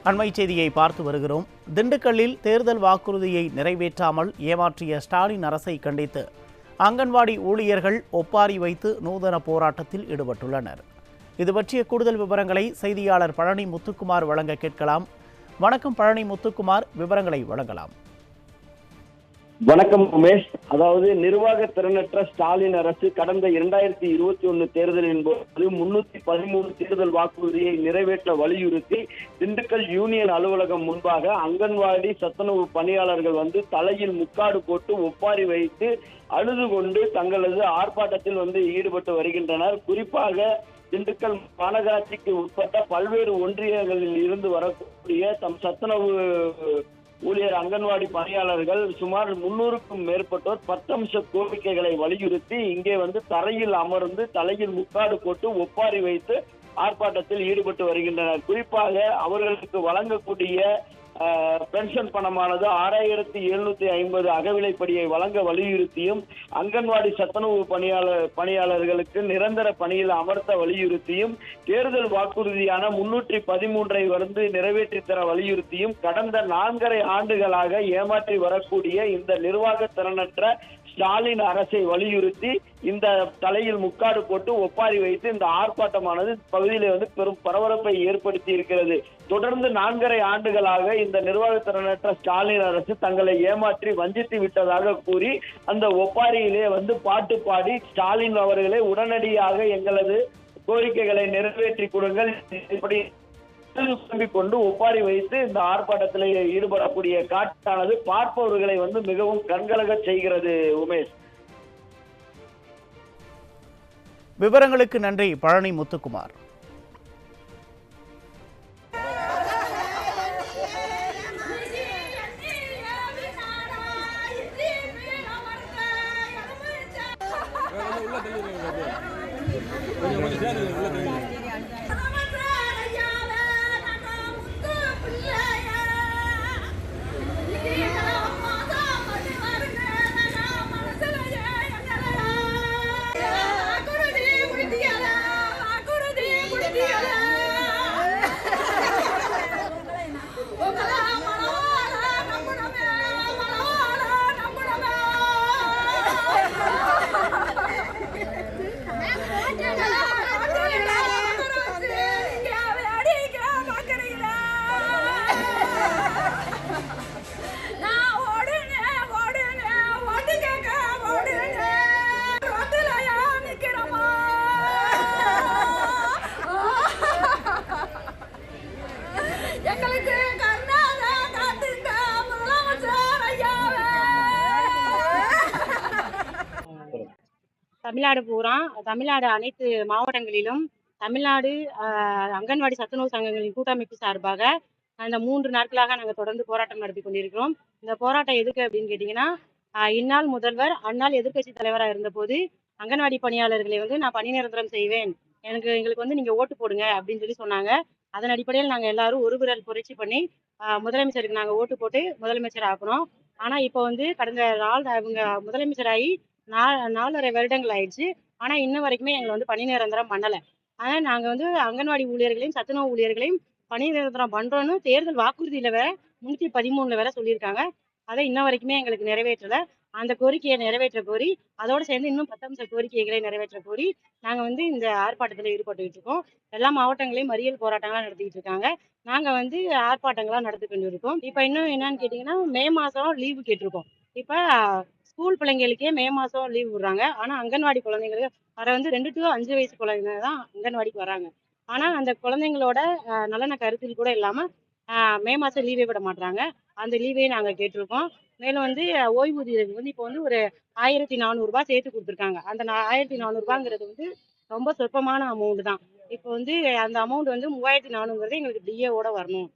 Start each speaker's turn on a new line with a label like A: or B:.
A: அண்மை செய்தியை பார்த்து வருகிறோம். திண்டுக்கல்லில் தேர்தல் வாக்குறுதியை நிறைவேற்றாமல் ஏமாற்றிய ஸ்டாலின் அரசை கண்டித்து அங்கன்வாடி ஊழியர்கள் ஒப்பாரி வைத்து நூதன போராட்டத்தில் ஈடுபட்டுள்ளனர். இது பற்றிய கூடுதல் விவரங்களை செய்தியாளர் பழனி முத்துக்குமார் வழங்க கேட்கலாம். வணக்கம் பழனி முத்துக்குமார், விவரங்களை வழங்கலாம்.
B: வணக்கம் உமேஷ். அதாவது நிர்வாக திறனற்ற ஸ்டாலின் அரசு கடந்த 2021 தேர்தலின் போது 313 தேர்தல் வாக்குறுதியை நிறைவேற்ற வலியுறுத்தி திண்டுக்கல் யூனியன் அலுவலகம் முன்பாக அங்கன்வாடி சத்துணவு பணியாளர்கள் தலையில் முக்காடு போட்டு ஒப்பாரி வைத்து அழுது கொண்டு தங்களது ஆர்ப்பாட்டத்தில் ஈடுபட்டு வருகின்றனர். குறிப்பாக திண்டுக்கல் மாநகராட்சிக்கு உட்பட்ட பல்வேறு ஒன்றியங்களில் இருந்து வரக்கூடிய தம் சத்துணவு ஊழியர் அங்கன்வாடி பணியாளர்கள் சுமார் 300க்கும் மேற்பட்டோர் 10 அம்ச கோரிக்கைகளை வலியுறுத்தி இங்கே தரையில் அமர்ந்து தலையில் முக்காடு போட்டு ஒப்பாரி வைத்து ஆர்ப்பாட்டத்தில் ஈடுபட்டு வருகின்றனர். குறிப்பாக அவர்களுக்கு வழங்கக்கூடிய பென்ஷன் பணமானது 6750 அகவிலைப்படியை வழங்க வலியுறுத்தியும், அங்கன்வாடி சத்துணவு பணியாளர்களுக்கு நிரந்தர பணியில் அமர்த்த வலியுறுத்தியும், தேர்தல் வாக்குறுதியான 313 நிறைவேற்றி தர வலியுறுத்தியும் கடந்த 4.5 ஆண்டுகளாக ஏமாற்றி வரக்கூடிய இந்த நிர்வாக திறனற்ற ஸ்டாலின் அரசை வலியுறுத்தி இந்த தலையில் முக்காடு போட்டு ஒப்பாரி வைத்து இந்த ஆர்ப்பாட்டமானது பகுதியிலே பெரும் பரபரப்பை ஏற்படுத்தி இருக்கிறது. தொடர்ந்து 4.5 ஆண்டுகளாக இந்த நிர்வாக திறனற்ற ஸ்டாலின் அரசு தங்களை ஏமாற்றி வஞ்சித்து விட்டதாக கூறி அந்த ஒப்பாரியிலே பாட்டு பாடி ஸ்டாலின் அவர்களே உடனடியாக எங்களது கோரிக்கைகளை நிறைவேற்றி கொடுங்கள், இப்படி கொண்டு ஒப்பாரி வைத்து இந்த ஆர்ப்பாட்டத்தில் ஈடுபடக்கூடிய காட்சியானது பார்ப்பவர்களை மிகவும் கண்கலங்க செய்கிறது. உமேஷ்,
A: விவரங்களுக்கு நன்றி பழனி முத்துக்குமார்.
C: தமிழ்நாடு அனைத்து மாவட்டங்களிலும் தமிழ்நாடு அங்கன்வாடி சத்துணவு சங்கங்களின் கூட்டமைப்பு சார்பாக அந்த 3 நாட்களாக நாங்கள் தொடர்ந்து போராட்டம் நடத்தி கொண்டிருக்கிறோம். இந்த போராட்டம் எதுக்கு அப்படின்னு கேட்டிங்கன்னா, இந்நாள் முதல்வர் அந்நாள் எதிர்க்கட்சி தலைவராக இருந்தபோது அங்கன்வாடி பணியாளர்களை நான் பணி நிரந்தரம் செய்வேன், எங்களுக்கு நீங்கள் ஓட்டு போடுங்க அப்படின்னு சொல்லி சொன்னாங்க. அதன் அடிப்படையில் நாங்கள் எல்லாரும் ஒரு விரல் புரட்சி பண்ணி முதலமைச்சருக்கு நாங்கள் ஓட்டு போட்டு முதலமைச்சர் ஆக்கணும். ஆனால் இப்போ கடந்த அவங்க முதலமைச்சராகி 4.5 வருடங்கள் ஆயிடுச்சு. ஆனால் இன்ன வரைக்குமே எங்களை பணி நிரந்தரம் பண்ணலை. ஆனால் நாங்கள் அங்கன்வாடி ஊழியர்களையும் சத்துணவு ஊழியர்களையும் பணி நிரந்தரம் பண்ணுறோன்னு தேர்தல் வாக்குறுதியில் வேற 313 வேற சொல்லியிருக்காங்க. அதை இன்ன வரைக்குமே எங்களுக்கு நிறைவேற்றலை. அந்த கோரிக்கையை நிறைவேற்ற கோரி அதோடு சேர்ந்து இன்னும் 10 அம்ச கோரிக்கைகளை நிறைவேற்ற கோரி நாங்கள் இந்த ஆர்ப்பாட்டத்தில் ஈடுபட்டுக்கிட்டு இருக்கோம். எல்லா மாவட்டங்களையும் மறியல் போராட்டங்களாக நடத்திக்கிட்டு இருக்காங்க. நாங்கள் ஆர்ப்பாட்டங்களாக நடத்தி கொண்டு இருக்கோம். இப்போ இன்னும் என்னன்னு கேட்டிங்கன்னா, மே மாதம் லீவு கேட்டிருக்கோம். இப்போ ஸ்கூல் பிள்ளைங்களுக்கே மே மாதம் லீவ் விடுறாங்க. ஆனால் அங்கன்வாடி குழந்தைங்களுக்கு வர 2 to 5 வயசு குழந்தைங்க தான் அங்கன்வாடிக்கு வராங்க. ஆனால் அந்த குழந்தைங்களோட நலனை கருத்தில் கூட இல்லாமல் மே மாதம் லீவே விட மாட்டாங்க. அந்த லீவையும் நாங்கள் கேட்டிருக்கோம். மேலும் ஓய்வூதியருக்கு இப்போ ஒரு 1400 ரூபாய் சேர்த்து கொடுத்துருக்காங்க. அந்த 1400 ரூபாங்கிறது ரொம்ப சொற்பமான அமௌண்ட் தான். இப்போ அந்த அமௌண்ட் 3400ங்கிறது எங்களுக்கு டிஏவோட வரணும்.